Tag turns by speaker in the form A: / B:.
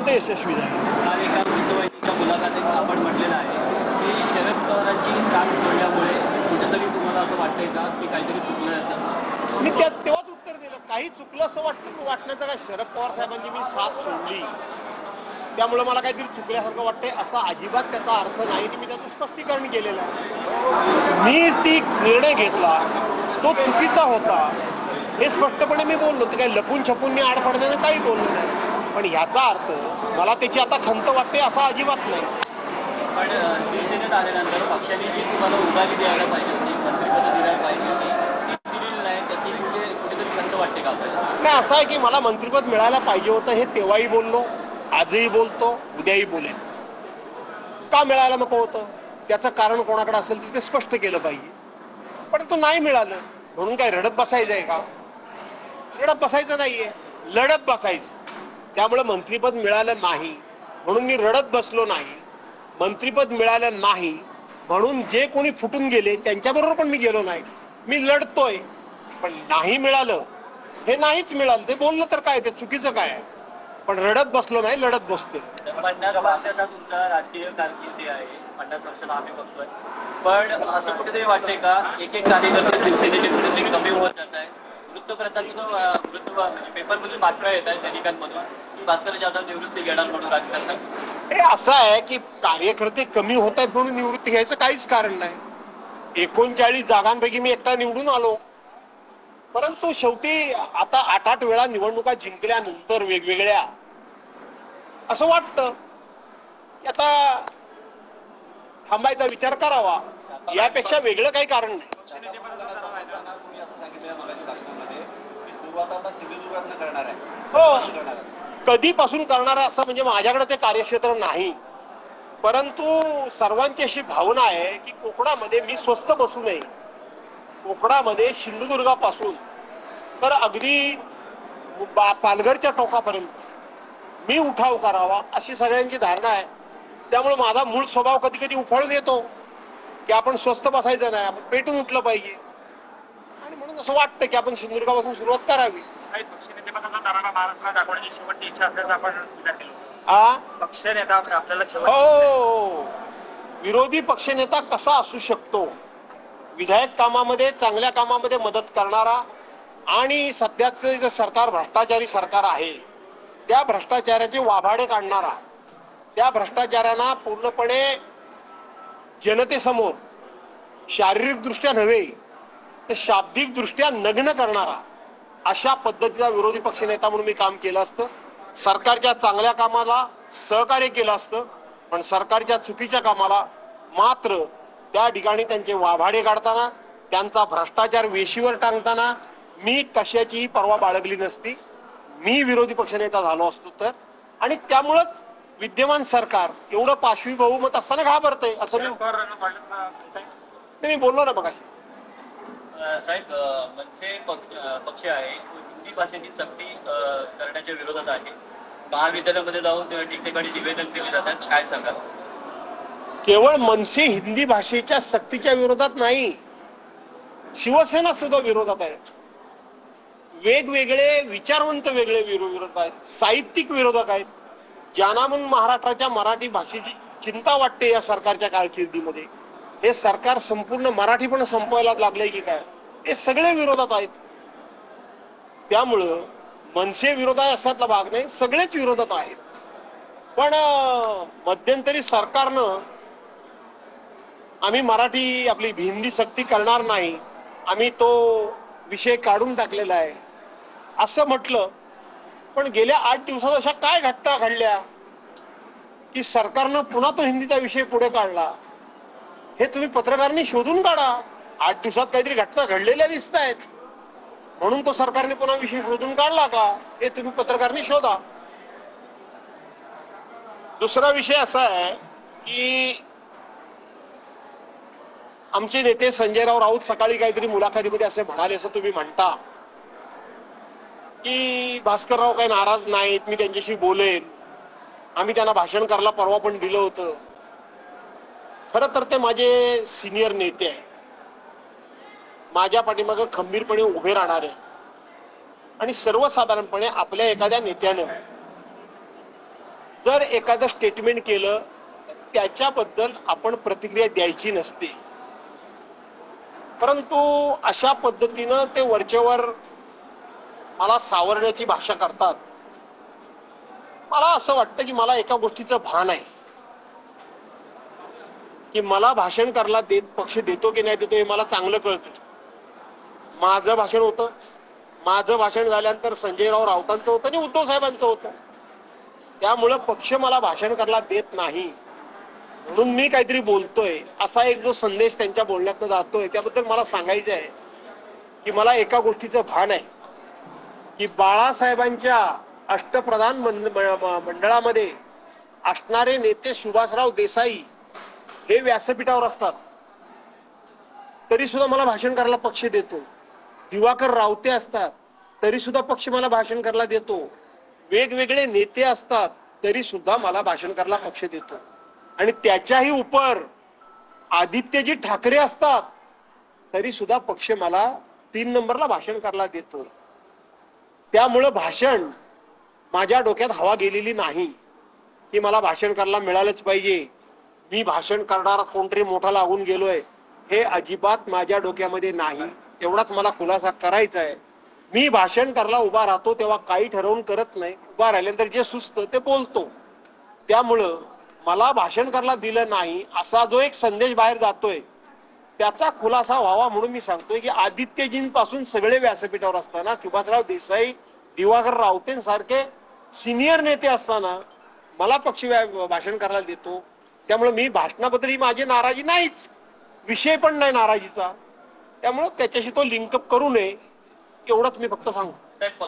A: अत्यंत यशस्वी झाले.
B: काल एका वृत्तवाहिनीच्या मुलाखतीत आपण म्हटलेलं आहे की शरद पवारांची साथ सोडल्यामुळे कुठेतरी तुम्हाला असं वाटतंय का की काहीतरी चुकलं असं?
A: मी तेव्हाच उत्तर दिलं, काही चुकलं असं वाटण्याचं काय. शरद पवार साहेबांची मी साथ सोडली त्यामुळे मला काहीतरी चुकल्यासारखं वाटतंय असा अजिबात त्याचा अर्थ नाही. मी त्याचं स्पष्टीकरण केलेलं आहे. मी ती निर्णय घेतला तो चुकीचा होता हे स्पष्टपणे मी बोललो. ते काही लपून छपून मी आड पडण्यानं काही बोललो नाही. पण ह्याचा अर्थ मला त्याची आता खंत वाटते असा अजिबात नाही.
B: पण शिवसेनेत आल्यानंतर पक्षाने जी तुम्हाला उभारी द्यायला पाहिजे होती, मंत्रिपद द्यायला पाहिजे होती, ती दिलेली नाही. त्याची कुठेतरी खंत वाटते का आपल्याला?
A: नाही, असं आहे की मला मंत्रिपद मिळायला पाहिजे होतं हे तेव्हाही बोललो, आजही बोलतो, उद्याही बोलेन. का मिळायला नको होतं त्याचं कारण कोणाकडे असेल तर ते स्पष्ट केलं पाहिजे. पण तो नाही मिळालं म्हणून काय रडत बसायचं आहे का? रडत बसायचं नाहीये, लढत बसायचं. त्यामुळे मंत्रिपद मिळालं नाही म्हणून मी रडत बसलो नाही. मंत्रिपद मिळालं नाही म्हणून जे कोणी फुटून गेले त्यांच्याबरोबर पण मी गेलो नाही. मी लढतोय. पण नाही मिळालं हे नाहीच मिळालं ते बोललं तर काय, ते चुकीचं काय आहे. पण रडत बसलो नाही, लढत बसतोय.
B: 50 वर्षाचा तुमचा राजकीय कारकिर्दी आहे, 50 वर्षाला आम्ही बघतोय. पण असं कुठेतरी वाटतंय का एक एक कार्यकर्ते शिवसेनेचे कुठेतरी कमी होत जात आहे? वृत्तपत्रात म्हणजे पेपरमधून बातम्या येत आहेत दैनिकांमधून की भास्कर जाधव निवृत्ती घेणार म्हणून राजकारणात.
A: हे असं आहे की कार्यकर्ते कमी होत आहेत म्हणून निवृत्ती घ्यायचं काहीच कारण नाही. 39 जागांपैकी मी एकटा निवडून आलो. परंतु शेवटी आता 8-8 वेळा निवडणुका जिंकल्यानंतर वेगवेगळ्या असं वाटतं की आता थांबायचा विचार करावा. यापेक्षा वेगळं काही कारण नाही. हो, कधीपासून करणार आहे असं म्हणजे माझ्याकडे ते कार्यक्षेत्र नाही. परंतु सर्वांची अशी भावना आहे की कोकणामध्ये मी स्वस्थ बसू नये. कोकणामध्ये सिंधुदुर्गापासून तर अगदी पालघरच्या टोकापर्यंत मी उठाव करावा अशी सगळ्यांची धारणा आहे. त्यामुळे माझा मूळ स्वभाव कधी कधी उफाळून येतो की आपण स्वस्थ बसायचं नाही, आपण पेटून उठलं पाहिजे. आणि म्हणून असं वाटतं की आपण सिंधुदुर्गापासून सुरुवात करावी.
C: दाखवण्याची शेवटची इच्छा असल्याचं आपण विचार केला.
A: पक्षनेता
C: आपल्याला
A: हो, विरोधी पक्षनेता कसा असू शकतो? विधायक कामामध्ये, चांगल्या कामामध्ये मदत करणारा आणि सध्याचं जे सरकार भ्रष्टाचारी सरकार आहे त्या भ्रष्टाचाराचे वाभाडे काढणारा, त्या भ्रष्टाचारांना पूर्णपणे जनतेसमोर शारीरिक दृष्ट्या नव्हे तर शाब्दिक दृष्ट्या नग्न करणारा अशा पद्धतीचा विरोधी पक्षनेता म्हणून मी काम केलं असतं. सरकारच्या चांगल्या कामाला सहकार्य केलं असतं. पण सरकारच्या चुकीच्या कामाला मात्र त्या ठिकाणी त्यांचे वाभाडे काढताना, त्यांचा भ्रष्टाचार वेशीवर टांगताना मी कशाचीही पर्वा बाळगली नसती. मी विरोधी पक्षनेता झालो असतो तर. आणि त्यामुळेच विद्यमान सरकार एवढं पाशवी बहुमत असताना घाबरतंय असं मी बोललो ना बघा.
B: साहेब, मनसे पक्ष आहे हिंदी भाषेची सक्ती करण्याच्या विरोधात आहे. महाविद्यालयामध्ये जाऊन ठिकठिकाणी निवेदन केले जातात, काय सांगाल?
A: केवळ मनसे हिंदी भाषेच्या सक्तीच्या विरोधात नाही, शिवसेना सुद्धा विरोधात आहे. वेगवेगळे विचारवंत वेगळे विरोधक आहेत, साहित्यिक विरोधक आहेत, ज्यांना म्हणून महाराष्ट्राच्या मराठी भाषेची चिंता वाटते या सरकारच्या कारकिर्दीमध्ये. हे सरकार संपूर्ण मराठी पण संपवायला लागले की काय, हे सगळे विरोधात आहेत. त्यामुळं मनसे विरोधात असातला भाग नाही, सगळेच विरोधात आहेत. पण मध्यंतरी सरकारनं आम्ही मराठी आपली हिंदी सक्ती करणार नाही, आम्ही तो विषय काढून टाकलेला आहे असं म्हटलं. पण गेल्या 8 दिवसात अशा काय घटना घडल्या की सरकारनं पुन्हा तो हिंदीचा विषय पुढे काढला? हे तुम्ही पत्रकारांनी शोधून काढा. 8 दिवसात काहीतरी घटना घडलेल्या दिसत आहेत म्हणून तो सरकारने पुन्हा विषय शोधून काढला का, हे तुम्ही पत्रकारांनी शोधा. दुसरा विषय असा आहे की आमचे नेते संजयराव राऊत सकाळी काहीतरी मुलाखतीमध्ये असे म्हणाले, असं तुम्ही म्हणता की भास्करराव काही नाराज नाहीत, मी त्यांच्याशी बोलेन, आम्ही त्यांना भाषण करायला परवा पण दिलं होतं. खरं तर ते माझे सिनियर नेते आहे, माझ्या पाठीमागे खंबीरपणे उभे राहणारे. आणि सर्वसाधारणपणे आपल्या एखाद्या नेत्यानं जर एखादं स्टेटमेंट केलं तर त्याच्याबद्दल आपण प्रतिक्रिया द्यायची नसते, परंतु अशा पद्धतीनं ते वरचेवर मला सावरण्याची भाषा करतात. मला असं वाटतं की मला एका गोष्टीचं भान आहे की मला भाषण करायला पक्ष देतो की नाही देतो हे मला चांगलं कळतं. माझं भाषण होतं, माझं भाषण झाल्यानंतर संजयराव राऊतांचं होतं आणि उद्धव साहेबांचं होतं. त्यामुळं पक्ष मला भाषण करायला देत नाही म्हणून मी काहीतरी बोलतोय असा एक जो संदेश त्यांच्या बोलण्यातनं जातोय त्याबद्दल मला सांगायचं आहे की मला एका गोष्टीचं भान आहे की बाळासाहेबांच्या अष्टप्रधान मंडळामध्ये असणारे नेते सुभाषराव देसाई हे व्यासपीठावर असतात तरी सुद्धा मला भाषण करायला पक्ष देतो. दिवाकर रावते असतात तरी सुद्धा पक्ष मला भाषण करायला देतो. वेगवेगळे नेते असतात तरी सुद्धा मला भाषण करायला पक्ष देतो. आणि त्याच्याही उपर आदित्यजी ठाकरे असतात तरी सुद्धा पक्ष मला 3 नंबरला भाषण करायला देतो. त्यामुळं भाषण माझ्या डोक्यात हवा गेलेली नाही की मला भाषण करायला मिळालंच पाहिजे, मी भाषण करणारा कोणतरी मोठा लागून गेलोय, हे अजिबात माझ्या डोक्यामध्ये नाही. एवढाच मला खुलासा करायचा आहे. मी भाषण करायला उभा राहतो तेव्हा काही ठरवून करत नाही, उभा राहिल्यानंतर जे सुचतं ते बोलतो. त्यामुळं मला भाषण करायला दिलं नाही असा जो एक संदेश बाहेर जातोय त्याचा खुलासा व्हावा म्हणून मी सांगतोय की आदित्यजींपासून सगळे व्यासपीठावर असताना सुभाषराव देसाई, दिवाकर रावतेंसारखे सिनियर नेते असताना मला पक्ष भाषण करायला देतो. त्यामुळे मी भाषणाबद्दल माझी नाराजी नाहीच, विषय पण नाही नाराजीचा. त्यामुळे त्याच्याशी तो लिंकअप करू नये एवढंच मी फक्त सांगतो.
B: साहेब,